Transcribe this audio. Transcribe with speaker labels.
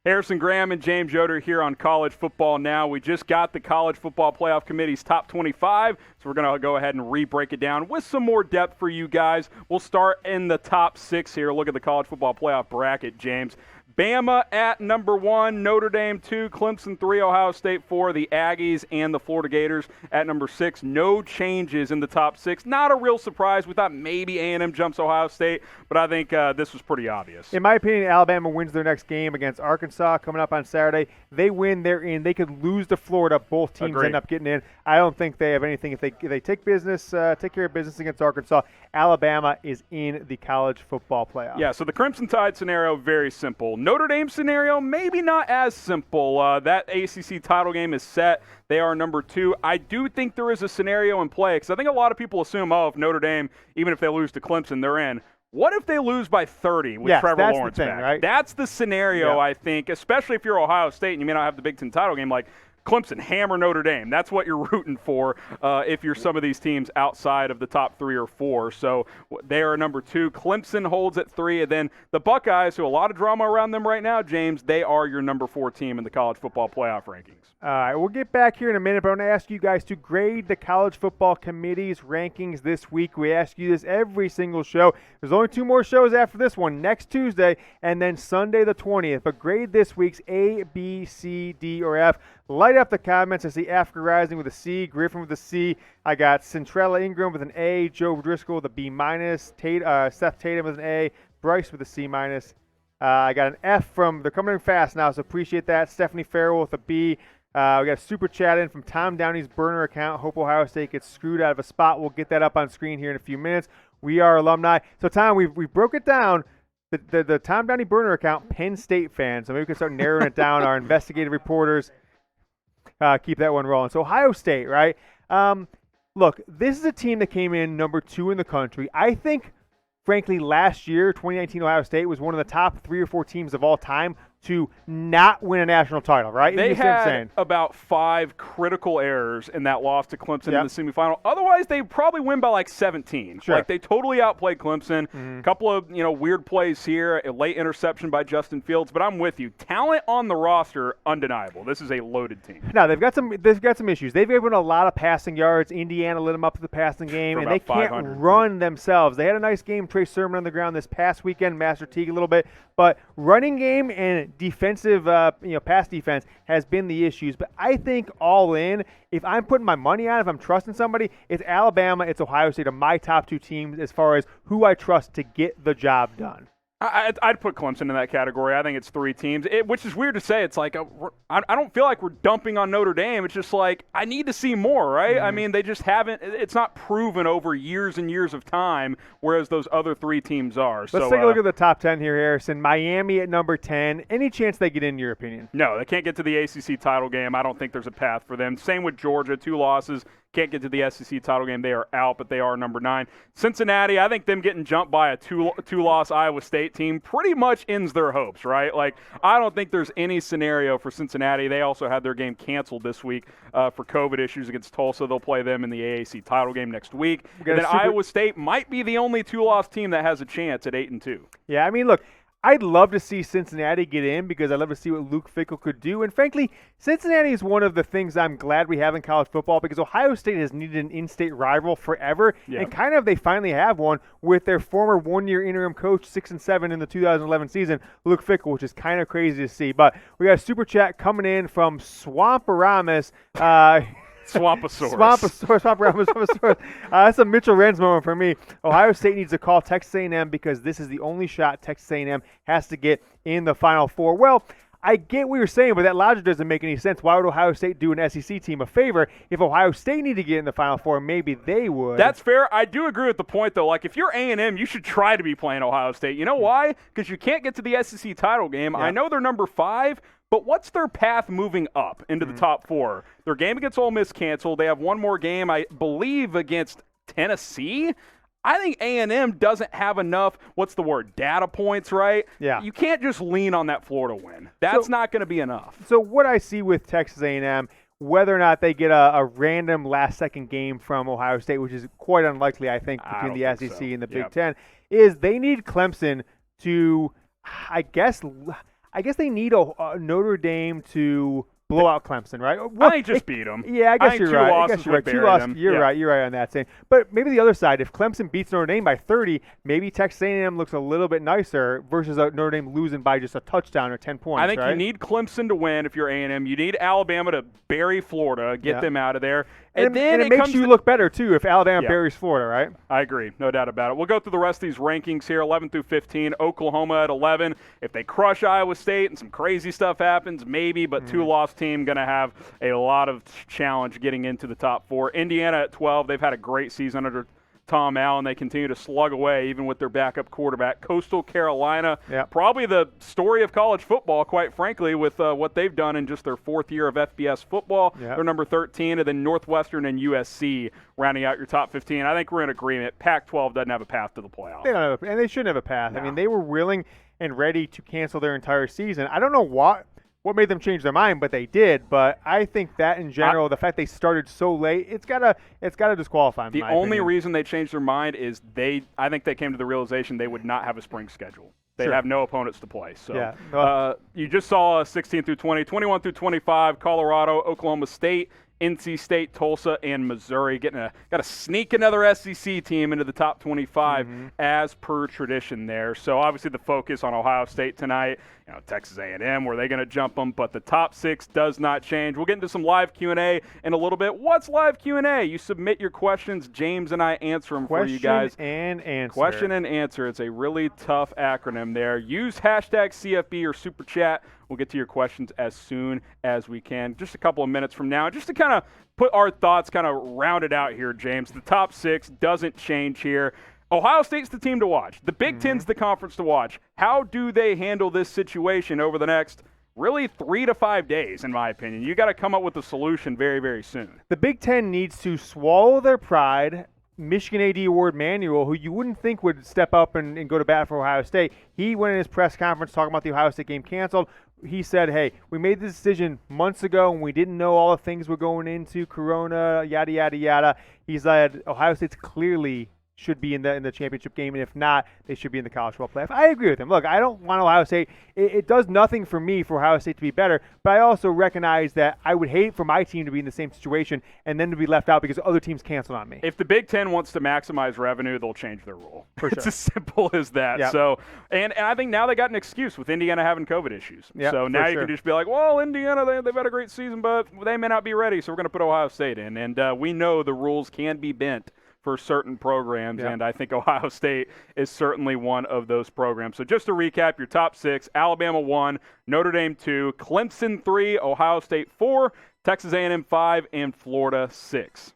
Speaker 1: Harrison Graham and James Yoder here on College Football Now. We just got the College Football Playoff Committee's top 25, so we're going to go ahead and re-break it down with some more depth for you guys. We'll start in the top 6 here. Look at the College Football Playoff bracket, James. Bama at number 1, Notre Dame 2, Clemson 3, Ohio State 4, the Aggies and the Florida Gators at number 6. No changes in the top 6. Not a real surprise. We thought maybe A&M jumps Ohio State, but I think this was pretty obvious.
Speaker 2: In my opinion, Alabama wins their next game against Arkansas coming up on Saturday. They win, they're in. They could lose to Florida. Both teams end up getting in. I don't think they have anything. If they take care of business against Arkansas, Alabama is in the college football playoff.
Speaker 1: Yeah, so the Crimson Tide scenario, very simple. Notre Dame scenario, maybe not as simple. That ACC title game is set. They are number 2. I do think there is a scenario in play because I think a lot of people assume, if Notre Dame, even if they lose to Clemson, they're in. What if they lose by 30 with Trevor Lawrence back?
Speaker 2: Right?
Speaker 1: That's the scenario, I think, especially if you're Ohio State and you may not have the Big Ten title game. Like, Clemson, hammer Notre Dame. That's what you're rooting for if you're some of these teams outside of the top 3 or 4. So they are number 2. Clemson holds at 3. And then the Buckeyes, who a lot of drama around them right now, James, they are your number 4 team in the college football playoff rankings.
Speaker 2: All right, we'll get back here in a minute, but I want to ask you guys to grade the College Football Committee's rankings this week. We ask you this every single show. There's only 2 more shows after this one, next Tuesday and then Sunday the 20th. But grade this week's A, B, C, D, or F. Light up the comments. I see Africa Rising with a C, Griffin with a C. I got Centrella Ingram with an A, Joe Driscoll with a B-, Seth Tatum with an A, Bryce with a C-. I got an F from, they're coming in fast now, so appreciate that. Stephanie Farrell with a B. We got a super chat in from Tom Downey's burner account. Hope Ohio State gets screwed out of a spot. We'll get that up on screen here in a few minutes. We are alumni. So, Tom, we broke it down. The Tom Downey burner account, Penn State fans. So maybe we can start narrowing it down. Our investigative reporters keep that one rolling. So Ohio State, right? Look, this is a team that came in number 2 in the country. I think, frankly, last year, 2019 Ohio State was one of the top 3 or 4 teams of all time to not win a national title, right?
Speaker 1: They had about 5 critical errors in that loss to Clemson in the semifinal. Otherwise, they probably win by like 17.
Speaker 2: Sure.
Speaker 1: Like, they totally outplayed Clemson. A couple of, weird plays here, a late interception by Justin Fields. But I'm with you. Talent on the roster, undeniable. This is a loaded team.
Speaker 2: No, they've got some issues. They've given a lot of passing yards. Indiana lit them up to the passing game, and they can't run themselves. They had a nice game, Trey Sermon on the ground this past weekend, Master Teague a little bit. But running game and defensive, pass defense has been the issues. But I think all in, if I'm putting my money on, if I'm trusting somebody, it's Alabama, it's Ohio State are my top 2 teams as far as who I trust to get the job done.
Speaker 1: I'd put Clemson in that category. I think it's 3 teams, which is weird to say. It's like I don't feel like we're dumping on Notre Dame. It's just like I need to see more, right? I mean, they just haven't – it's not proven over years and years of time, whereas those other 3 teams are.
Speaker 2: Let's take a look at the top 10 here, Harrison. Miami at number 10. Any chance they get in your opinion?
Speaker 1: No, they can't get to the ACC title game. I don't think there's a path for them. Same with Georgia, 2 losses. Can't get to the SEC title game. They are out, but they are number 9. Cincinnati, I think them getting jumped by a two-loss Iowa State team pretty much ends their hopes, right? Like, I don't think there's any scenario for Cincinnati. They also had their game canceled this week for COVID issues against Tulsa. They'll play them in the AAC title game next week. And then Iowa State might be the only 2-loss team that has a chance at 8-2.
Speaker 2: Yeah, I mean, look, I'd love to see Cincinnati get in because I'd love to see what Luke Fickell could do. And frankly, Cincinnati is one of the things I'm glad we have in college football because Ohio State has needed an in-state rival forever. Yeah. And kind of they finally have one with their former one-year interim coach, 6-7 in the 2011 season, Luke Fickell, which is kind of crazy to see. But we got a super chat coming in from Swamparamus.
Speaker 1: Swampasaurus.
Speaker 2: That's a Mitchell Renz moment for me. Ohio State needs to call Texas A&M because this is the only shot Texas A&M has to get in the Final Four. Well, I get what you're saying, but that logic doesn't make any sense. Why would Ohio State do an SEC team a favor? If Ohio State need to get in the Final Four, maybe they would.
Speaker 1: That's fair. I do agree with the point, though. Like, if you're A&M, you should try to be playing Ohio State. You know why? Because you can't get to the SEC title game. Yeah. I know they're number 5, but what's their path moving up into the top 4? Their game against Ole Miss canceled. They have one more game, I believe, against Tennessee. I think A&M doesn't have enough, data points, right?
Speaker 2: Yeah.
Speaker 1: You can't just lean on that Florida win. That's not going to be enough.
Speaker 2: So what I see with Texas A&M, whether or not they get a random last-second game from Ohio State, which is quite unlikely, I think, between the SEC and the Big Ten, is they need Clemson to, I guess, I guess they need a Notre Dame to blow out Clemson, right?
Speaker 1: I think just beat them.
Speaker 2: Yeah, I guess you're right. I guess you're right. Two losses. You're right. You're right on that. Saying, but maybe the other side, if Clemson beats Notre Dame by 30, maybe Texas A&M looks a little bit nicer versus Notre Dame losing by just a touchdown or 10 points.
Speaker 1: I think
Speaker 2: right?
Speaker 1: you need Clemson to win if you're A&M. You need Alabama to bury Florida, get them out of there. And then
Speaker 2: it makes you look better, too, if Alabama buries Florida, right?
Speaker 1: I agree. No doubt about it. We'll go through the rest of these rankings here, 11 through 15. Oklahoma at 11. If they crush Iowa State and some crazy stuff happens, maybe, but two-loss team going to have a lot of challenge getting into the top 4. Indiana at 12. They've had a great season under Tom Allen. They continue to slug away even with their backup quarterback. Coastal Carolina, probably the story of college football, quite frankly, with what they've done in just their 4th year of FBS football. They're number 13, and then Northwestern and USC rounding out your top 15. I think we're in agreement. Pac-12 doesn't have a path to the playoffs.
Speaker 2: They don't have and they shouldn't have a path. No. I mean, they were willing and ready to cancel their entire season. I don't know what made them change their mind, but they did. But I think that in general, the fact they started so late, it's gotta disqualify them.
Speaker 1: The only reason they changed their mind is I think they came to the realization they would not have a spring schedule. They'd have no opponents to play. So you just saw 16 through 20, 21 through 25, Colorado, Oklahoma State, NC State, Tulsa, and Missouri got to sneak another SEC team into the top 25 as per tradition there. So obviously the focus on Ohio State tonight. Texas A&M, were they going to jump them? But the top 6 does not change. We'll get into some live Q&A in a little bit. What's live Q&A? You submit your questions. James and I answer them for you guys.
Speaker 2: Question and answer.
Speaker 1: Question and answer. It's a really tough acronym there. Use hashtag CFB or Super Chat. We'll get to your questions as soon as we can. Just a couple of minutes from now. Just to kind of put our thoughts kind of rounded out here, James. The top 6 doesn't change here. Ohio State's the team to watch. The Big Ten's the conference to watch. How do they handle this situation over the next really 3 to 5 days, in my opinion? You got to come up with a solution very, very soon.
Speaker 2: The Big Ten needs to swallow their pride. Michigan AD Ward Manuel, who you wouldn't think would step up and go to bat for Ohio State, he went in his press conference talking about the Ohio State game canceled. He said, hey, we made this decision months ago and we didn't know all the things we're going into, Corona, yada, yada, yada. He said Ohio State's clearly should be in the championship game, and if not, they should be in the college football playoff. I agree with him. Look, I don't want Ohio State. It does nothing for me for Ohio State to be better, but I also recognize that I would hate for my team to be in the same situation and then to be left out because other teams canceled on me.
Speaker 1: If the Big Ten wants to maximize revenue, they'll change their rule.
Speaker 2: For
Speaker 1: It's
Speaker 2: sure.
Speaker 1: as simple as that.
Speaker 2: Yep.
Speaker 1: So, and I think now they got an excuse with Indiana having COVID issues.
Speaker 2: Yep,
Speaker 1: so now you
Speaker 2: sure.
Speaker 1: can just be like, well, Indiana, they've had a great season, but they may not be ready, so we're going to put Ohio State in. And we know the rules can be bent for certain programs, and I think Ohio State is certainly one of those programs. So just to recap, your top 6, Alabama 1, Notre Dame 2, Clemson 3, Ohio State 4, Texas A&M 5, and Florida 6.